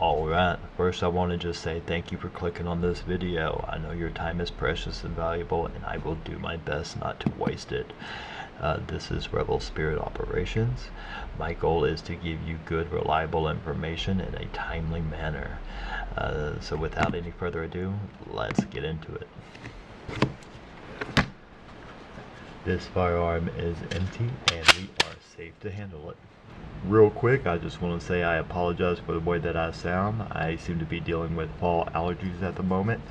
Alright, first I want to just say thank you for clicking on this video. I know your time is precious and valuable, and I will do my best not to waste it. This is Rebel Spirit Operations. My goal is to give you good, reliable information in a timely manner. So without any further ado, let's get into it. This firearm is empty and we are safe to handle it. Real quick, I just want to say I apologize for the way that I sound. I seem to be dealing with fall allergies at the moment.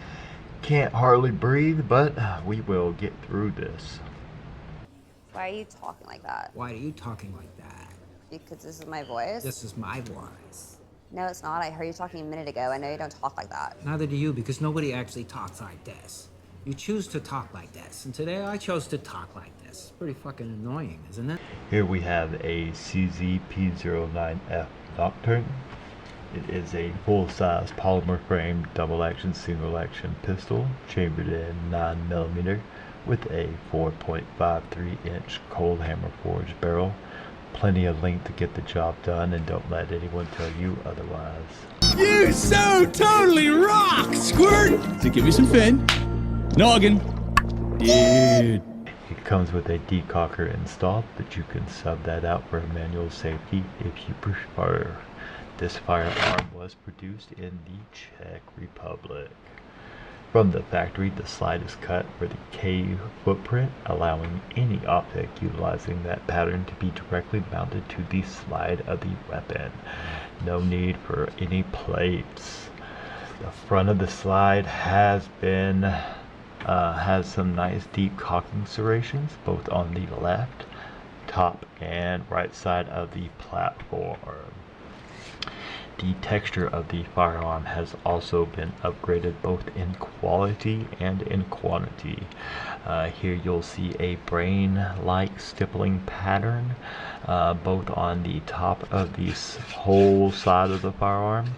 Can't hardly breathe, but we will get through this. Why are you talking like that? Why are you talking like that? Because this is my voice? This is my voice. No, it's not. I heard you talking a minute ago. I know you don't talk like that. Neither do you, because nobody actually talks like this. You choose to talk like this, and today I chose to talk like this. Pretty fucking annoying, isn't it? Here we have a CZP09F Nocturne. It is a full-size polymer frame double-action single-action pistol chambered in 9mm with a 4.53-inch cold hammer forged barrel. Plenty of length to get the job done, and don't let anyone tell you otherwise. You so totally rock, Squirt! So give me some fin. Noggin. Dude. It comes with a decocker installed, but you can sub that out for manual safety if you prefer. This firearm was produced in the Czech Republic. From the factory, the slide is cut for the K footprint, allowing any object utilizing that pattern to be directly mounted to the slide of the weapon. No need for any plates. The front of the slide has some nice deep cocking serrations, both on the left, top, and right side of the platform. The texture of the firearm has also been upgraded both in quality and in quantity. Here you'll see a brain-like stippling pattern, both on the top of the whole side of the firearm,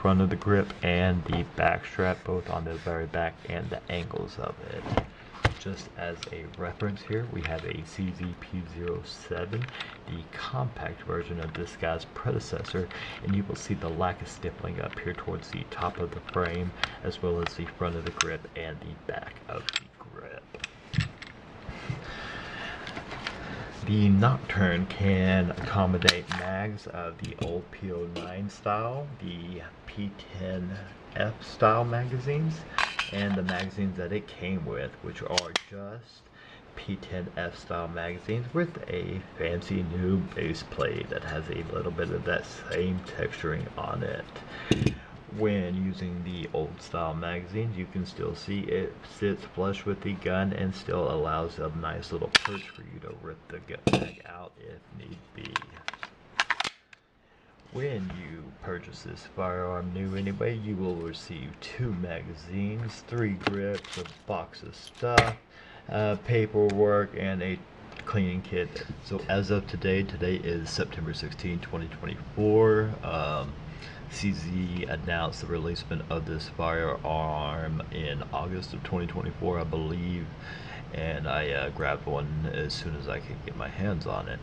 front of the grip, and the back strap, both on the very back and the angles of it. Just as a reference here, we have a CZP07, the compact version of this guy's predecessor, and you will see the lack of stippling up here towards the top of the frame, as well as the front of the grip and the back of the grip. The Nocturne can accommodate mags of the old P09 style, the P10F style magazines, and the magazines that it came with, which are just P10F style magazines with a fancy new base plate that has a little bit of that same texturing on it. When using the old style magazines, you can still see it sits flush with the gun and still allows a nice little perch for you to rip the gun mag out if need be. When you purchase this firearm new anyway, you will receive 2 magazines, 3 grips, a box of stuff, paperwork, and a cleaning kit. So as of today is September 16, 2024. CZ announced the releasement of this firearm in August of 2024, I believe, and I grabbed one as soon as I could get my hands on it.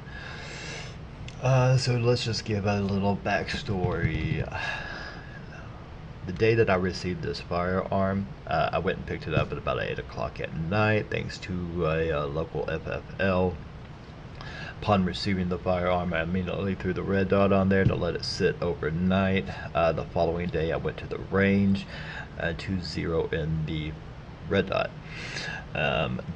So let's just give a little backstory. The day that I received this firearm, I went and picked it up at about 8 o'clock at night, thanks to a local FFL. Upon receiving the firearm, I immediately threw the red dot on there to let it sit overnight. The following day, I went to the range to zero in the red dot.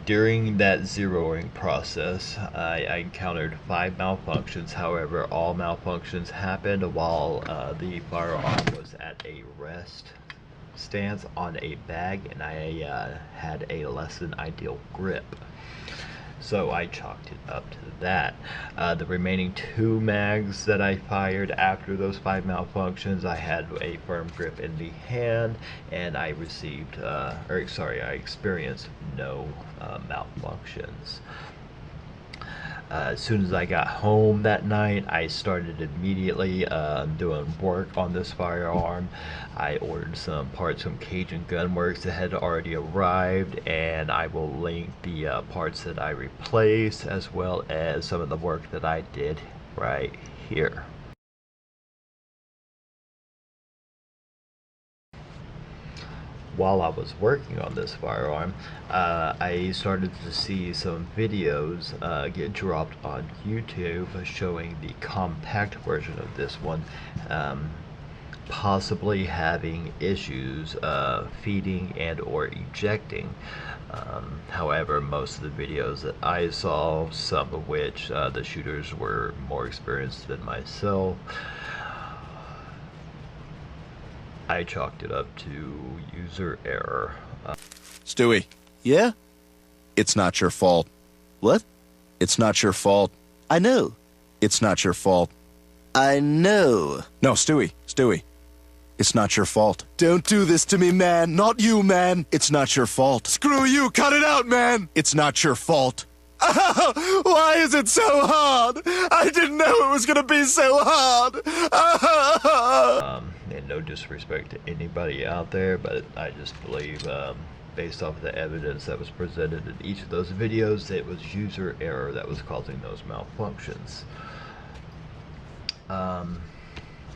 During that zeroing process, I encountered 5 malfunctions. However, all malfunctions happened while the firearm was at a rest stance on a bag, and I had a less than ideal grip. So I chalked it up to that. The remaining 2 mags that I fired after those 5 malfunctions, I had a firm grip in the hand, and I received, I experienced no malfunctions. As soon as I got home that night, I started immediately doing work on this firearm. I ordered some parts from Cajun Gunworks that had already arrived, and I will link the parts that I replaced, as well as some of the work that I did right here. while I was working on this firearm, I started to see some videos get dropped on YouTube showing the compact version of this one possibly having issues feeding and or ejecting. However, most of the videos that I saw, some of which the shooters were more experienced than myself, I chalked it up to user error. Stewie. Yeah? It's not your fault. What? It's not your fault. I know. It's not your fault. I know. No, Stewie. It's not your fault. Don't do this to me, man. Not you, man. It's not your fault. Screw you. Cut it out, man. It's not your fault. Why is it so hard? I didn't know it was gonna be so hard. And no disrespect to anybody out there, but I just believe, based off of the evidence that was presented in each of those videos, it was user error that was causing those malfunctions.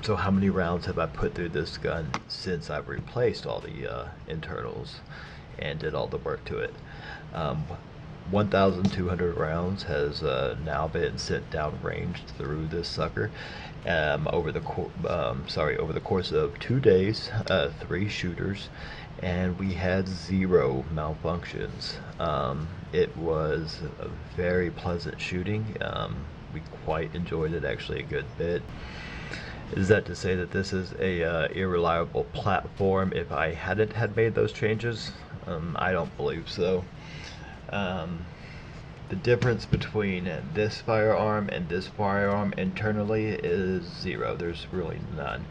So how many rounds have I put through this gun since I've replaced all the internals and did all the work to it? 1,200 rounds has now been sent downrange through this sucker over the course of 2 days, 3 shooters, and we had 0 malfunctions. It was a very pleasant shooting. We quite enjoyed it, actually, a good bit. Is that to say that this is a irreliable platform if I hadn't had made those changes? I don't believe so. The difference between this firearm and this firearm internally is 0. There's really none.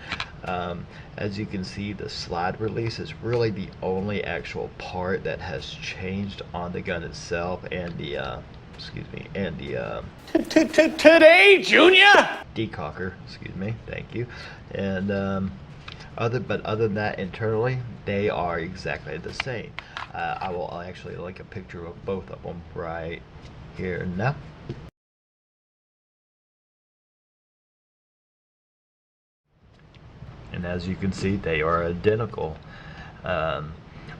As you can see, the slide release is really the only actual part that has changed on the gun itself, and the Today, Junior? decocker, excuse me, thank you. And other than that, internally they are exactly the same. I'll actually link a picture of both of them right here now. And as you can see, they are identical.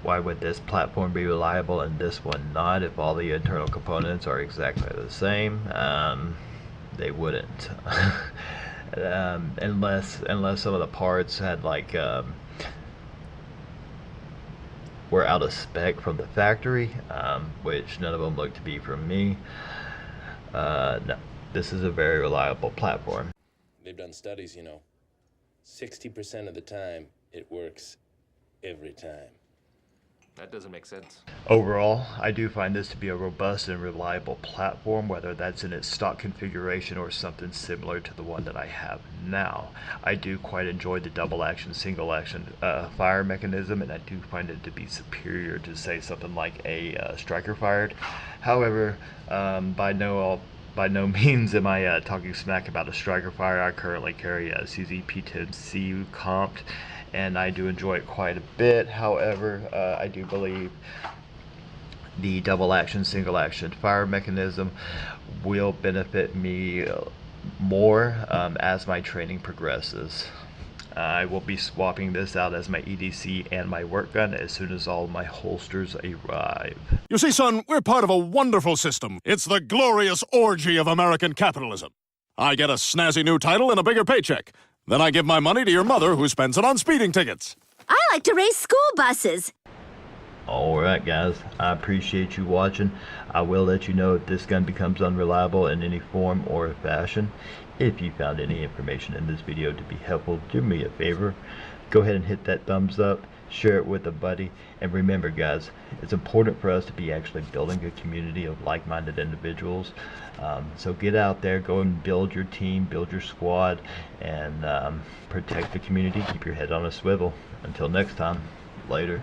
Why would this platform be reliable and this one not if all the internal components are exactly the same? They wouldn't. Unless some of the parts had were out of spec from the factory, which none of them look to be from me. No, this is a very reliable platform. They've done studies, 60% of the time it works every time. That doesn't make sense. Overall, I do find this to be a robust and reliable platform, whether that's in its stock configuration or something similar to the one that I have now. I do quite enjoy the double action, single action fire mechanism, and I do find it to be superior to, say, something like a striker fired. However, by no means am I talking smack about a striker fire. I currently carry a CZ-P10C comped, and I do enjoy it quite a bit. However, I do believe the double action, single action fire mechanism will benefit me more as my training progresses. I will be swapping this out as my EDC and my work gun as soon as all my holsters arrive. You see, son, we're part of a wonderful system. It's the glorious orgy of American capitalism. I get a snazzy new title and a bigger paycheck. Then I give my money to your mother, who spends it on speeding tickets. I like to race school buses. Alright guys, I appreciate you watching. I will let you know if this gun becomes unreliable in any form or fashion. If you found any information in this video to be helpful, do me a favor. Go ahead and hit that thumbs up, share it with a buddy, and remember guys, it's important for us to be actually building a community of like-minded individuals. So get out there, go and build your team, build your squad, and protect the community. Keep your head on a swivel. Until next time, later.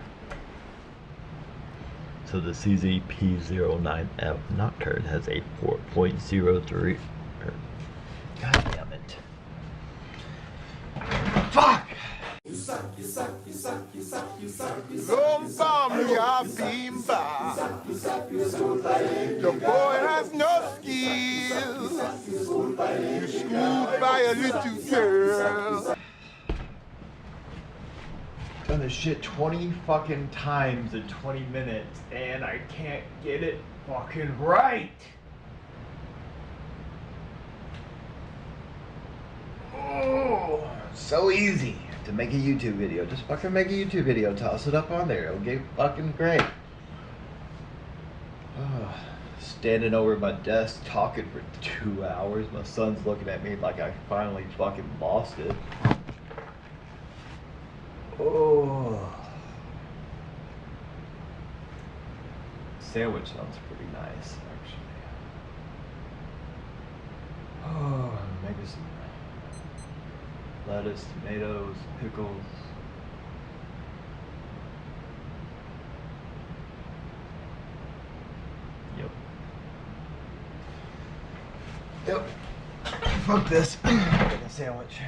So the CZ-P09F Nocturne has a 4.03. God damn it. Fuck! The boy has no skills. You're schooled by a little girl. done this shit 20 fucking times in 20 minutes and I can't get it fucking right. Oh, so easy to make a YouTube video. Just fucking make a YouTube video, toss it up on there. It'll get fucking great. Oh, standing over my desk talking for 2 hours. My son's looking at me like I finally fucking lost it. Oh. Sandwich sounds pretty nice, actually. Oh, maybe some lettuce, tomatoes, pickles. Yep. Yep. Fuck this. Get a sandwich.